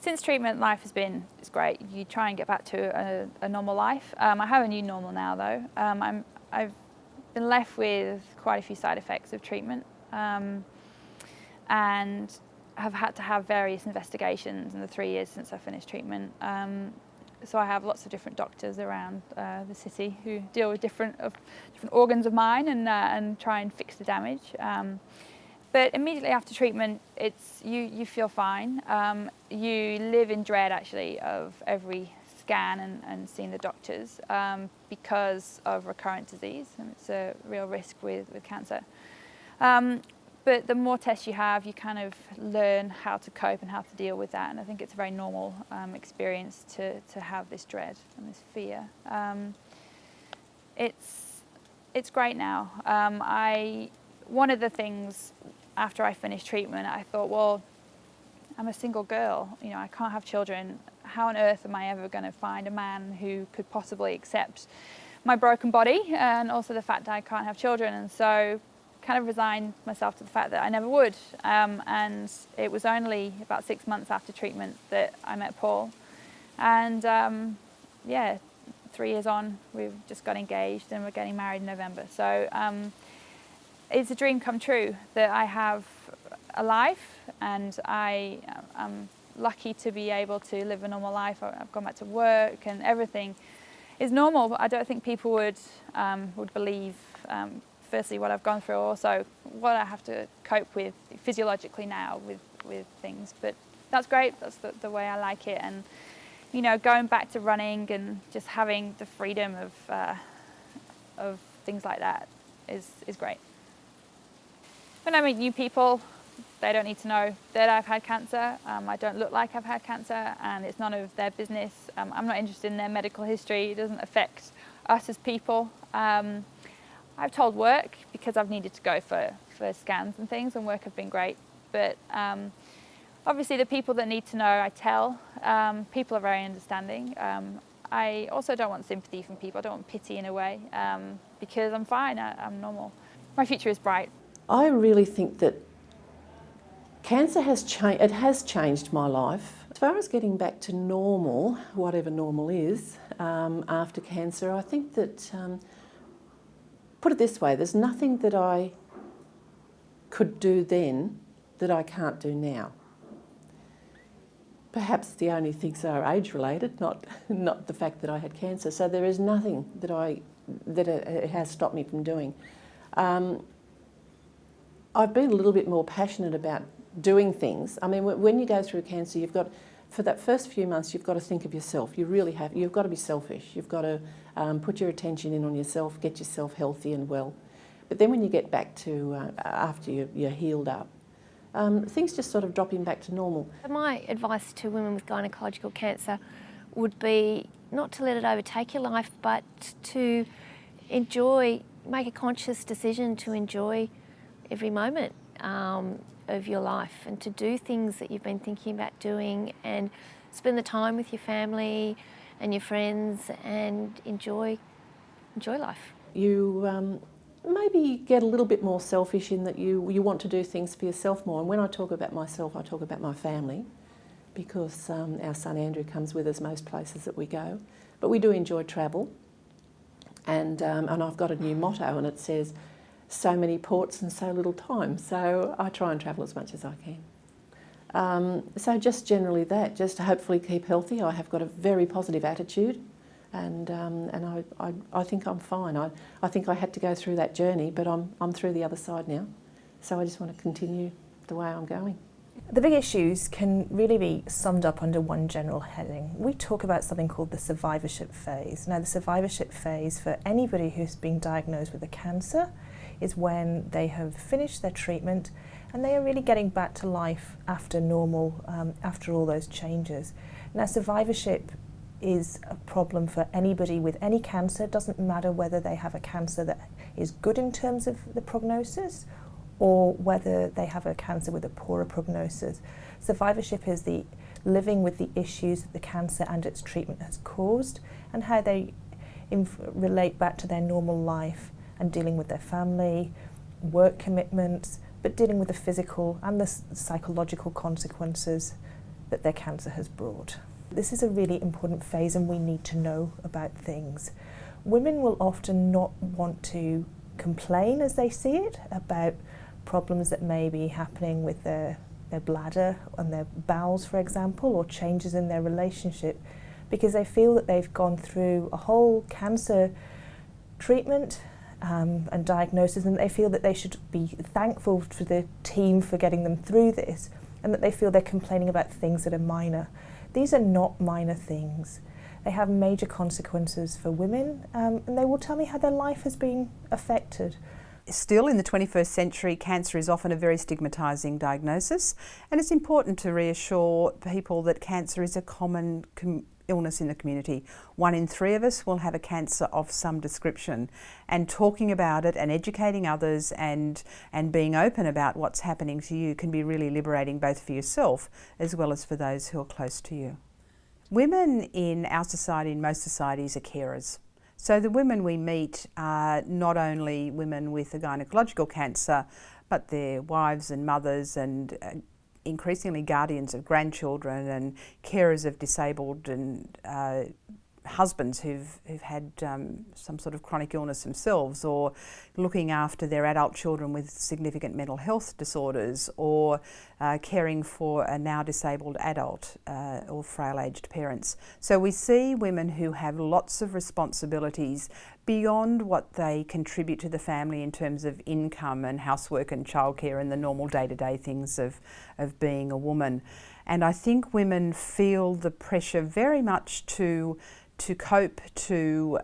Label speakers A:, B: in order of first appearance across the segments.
A: Since treatment, life has been, it's great. You try and get back to a normal life. I have a new normal now though. I've been left with quite a few side effects of treatment, and have had to have various investigations in the 3 years since I finished treatment. So I have lots of different doctors around the city who deal with different organs of mine and try and fix the damage. But immediately after treatment, you feel fine. You live in dread actually of every scan and seeing the doctors because of recurrent disease, and it's a real risk with cancer. But the more tests you have, you kind of learn how to cope and how to deal with that, and I think it's a very normal experience to have this dread and this fear. It's great now. One of the things after I finished treatment, I thought, well, I'm a single girl, you know, I can't have children. How on earth am I ever going to find a man who could possibly accept my broken body and also the fact that I can't have children? And so kind of resigned myself to the fact that I never would. And it was only about 6 months after treatment that I met Paul. And yeah, 3 years on, we've just got engaged and we're getting married in November. So it's a dream come true that I have a life, and I'm lucky to be able to live a normal life. I've gone back to work and everything is normal, but I don't think people would believe firstly what I've gone through, also what I have to cope with physiologically now with things. But that's great, that's the way I like it. And you know, going back to running and just having the freedom of things like that is great. When I meet new people, they don't need to know that I've had cancer. I don't look like I've had cancer, and it's none of their business. I'm not interested in their medical history. It doesn't affect us as people. I've told work because I've needed to go for scans and things, and work have been great. But obviously the people that need to know, I tell. People are very understanding. I also don't want sympathy from people. I don't want pity in a way, because I'm fine, I'm normal. My future is bright.
B: I really think that cancer has changed my life. As far as getting back to normal, whatever normal is, after cancer, I think that, put it this way, there's nothing that I could do then that I can't do now. Perhaps the only things are age-related, not the fact that I had cancer. So there is nothing that it has stopped me from doing. I've been a little bit more passionate about doing things. I mean, when you go through cancer, you've got, for that first few months, you've got to think of yourself. You really have. You've got to be selfish. You've got to put your attention in on yourself, get yourself healthy and well. But then when you get back to, after you're healed up, things just sort of drop in back to normal.
C: My advice to women with gynaecological cancer would be not to let it overtake your life, but to make a conscious decision to enjoy every moment of your life, and to do things that you've been thinking about doing, and spend the time with your family and your friends and enjoy life.
B: You maybe get a little bit more selfish in that you want to do things for yourself more. And when I talk about myself, I talk about my family, because our son Andrew comes with us most places that we go. But we do enjoy travel, and I've got a new motto, and it says, so many ports and so little time. So I try and travel as much as I can. So just generally that, just to hopefully keep healthy. I have got a very positive attitude, and I think I'm fine. I think I had to go through that journey, but I'm through the other side now. So I just want to continue the way I'm going.
D: The big issues can really be summed up under one general heading. We talk about something called the survivorship phase. Now, the survivorship phase for anybody who's been diagnosed with a cancer is when they have finished their treatment and they are really getting back to life after normal, after all those changes. Now, survivorship is a problem for anybody with any cancer. It doesn't matter whether they have a cancer that is good in terms of the prognosis or whether they have a cancer with a poorer prognosis. Survivorship is the living with the issues that the cancer and its treatment has caused, and how they relate back to their normal life, and dealing with their family, work commitments, but dealing with the physical and the psychological consequences that their cancer has brought. This is a really important phase and we need to know about things. Women will often not want to complain as they see it about problems that may be happening with their bladder and their bowels, for example, or changes in their relationship, because they feel that they've gone through a whole cancer treatment and diagnosis, and they feel that they should be thankful to the team for getting them through this, and that they feel they're complaining about things that are minor. These are not minor things. They have major consequences for women, and they will tell me how their life has been affected.
E: Still, in the 21st century, cancer is often a very stigmatising diagnosis, and it's important to reassure people that cancer is a common illness in the community. 1 in 3 of us will have a cancer of some description, and talking about it and educating others and being open about what's happening to you can be really liberating, both for yourself as well as for those who are close to you. Women in our society, in most societies, are carers. So the women we meet are not only women with a gynaecological cancer, but their wives and mothers and increasingly guardians of grandchildren and carers of disabled and husbands who've had some sort of chronic illness themselves, or looking after their adult children with significant mental health disorders, or caring for a now disabled adult or frail-aged parents. So we see women who have lots of responsibilities beyond what they contribute to the family in terms of income and housework and childcare and the normal day-to-day things of being a woman. And I think women feel the pressure very much to cope, to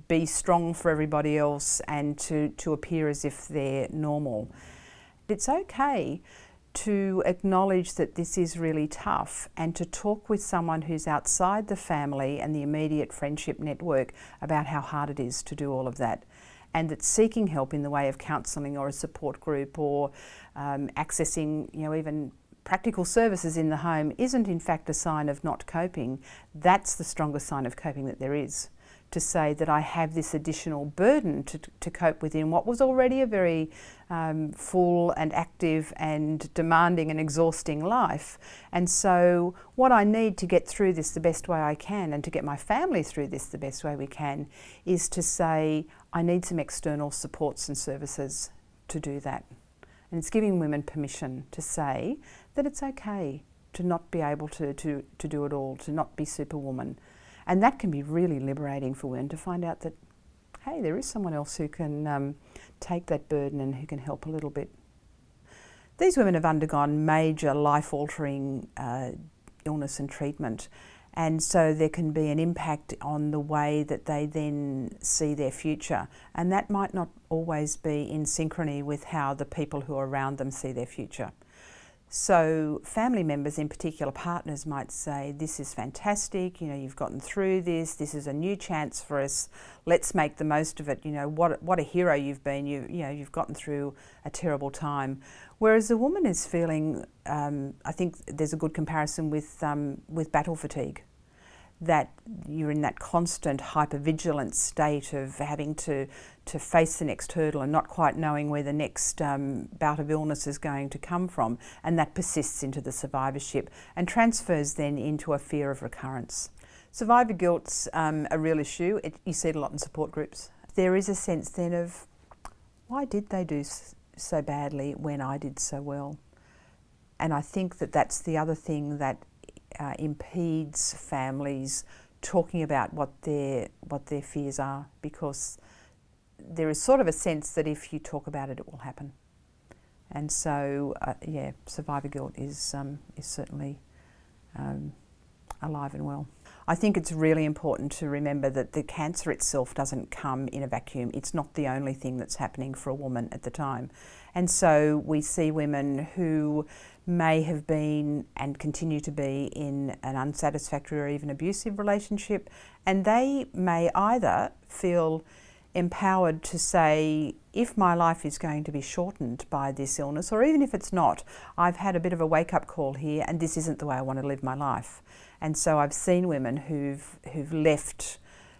E: be strong for everybody else, and to appear as if they're normal. It's okay to acknowledge that this is really tough and to talk with someone who's outside the family and the immediate friendship network about how hard it is to do all of that, and that seeking help in the way of counselling or a support group or accessing, even practical services in the home isn't in fact a sign of not coping. That's the strongest sign of coping that there is. To say that I have this additional burden to cope with in what was already a very full and active and demanding and exhausting life. And so what I need to get through this the best way I can, and to get my family through this the best way we can, is to say I need some external supports and services to do that. And it's giving women permission to say that it's okay to not be able to do it all, to not be superwoman. And that can be really liberating for women, to find out that, hey, there is someone else who can take that burden and who can help a little bit. These women have undergone major life-altering illness and treatment, and so there can be an impact on the way that they then see their future, and that might not always be in synchrony with how the people who are around them see their future. So family members, in particular partners, might say, this is fantastic, you've gotten through this is a new chance for us, let's make the most of it, what a hero you've been, you've gotten through a terrible time. Whereas a woman is feeling, I think there's a good comparison with battle fatigue, that you're in that constant hypervigilant state of having to face the next hurdle and not quite knowing where the next bout of illness is going to come from, and that persists into the survivorship and transfers then into a fear of recurrence. Survivor guilt's a real issue. You see it a lot in support groups. There is a sense then of, why did they do so badly when I did so well? And I think that that's the other thing that impedes families talking about what their fears are, because there is sort of a sense that if you talk about it, it will happen. And so, survivor guilt is certainly alive and well. I think it's really important to remember that the cancer itself doesn't come in a vacuum. It's not the only thing that's happening for a woman at the time. And so we see women who may have been and continue to be in an unsatisfactory or even abusive relationship, and they may either feel empowered to say, if my life is going to be shortened by this illness, or even if it's not, I've had a bit of a wake-up call here and this isn't the way I want to live my life. And so I've seen women who've left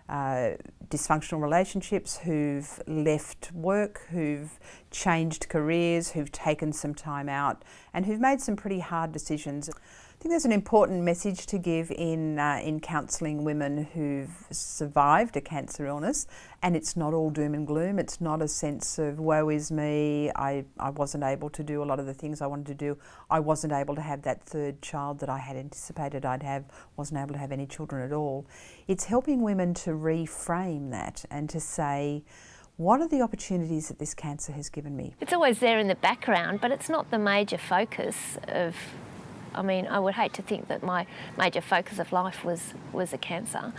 E: dysfunctional relationships, who've left work, who've changed careers, who've taken some time out, and who've made some pretty hard decisions. I think there's an important message to give in counselling women who've survived a cancer illness, and it's not all doom and gloom. It's not a sense of woe is me, I wasn't able to do a lot of the things I wanted to do, I wasn't able to have that third child that I had anticipated I'd have, wasn't able to have any children at all. It's helping women to reframe that and to say, what are the opportunities that this cancer has given me?
C: It's always there in the background, but it's not the major focus of, I mean, I would hate to think that my major focus of life was a cancer.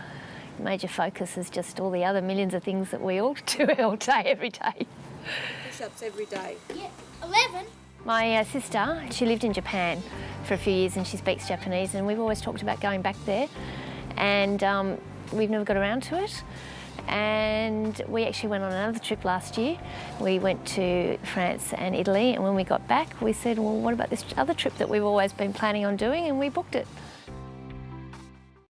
C: Major focus is just all the other millions of things that we all do all day, every day.
F: Push-ups every day.
G: Yeah, 11.
C: My sister, she lived in Japan for a few years and she speaks Japanese, and we've always talked about going back there, and we've never got around to it. And we actually went on another trip last year. We went to France and Italy, and when we got back we said, well, what about this other trip that we've always been planning on doing, and we booked it.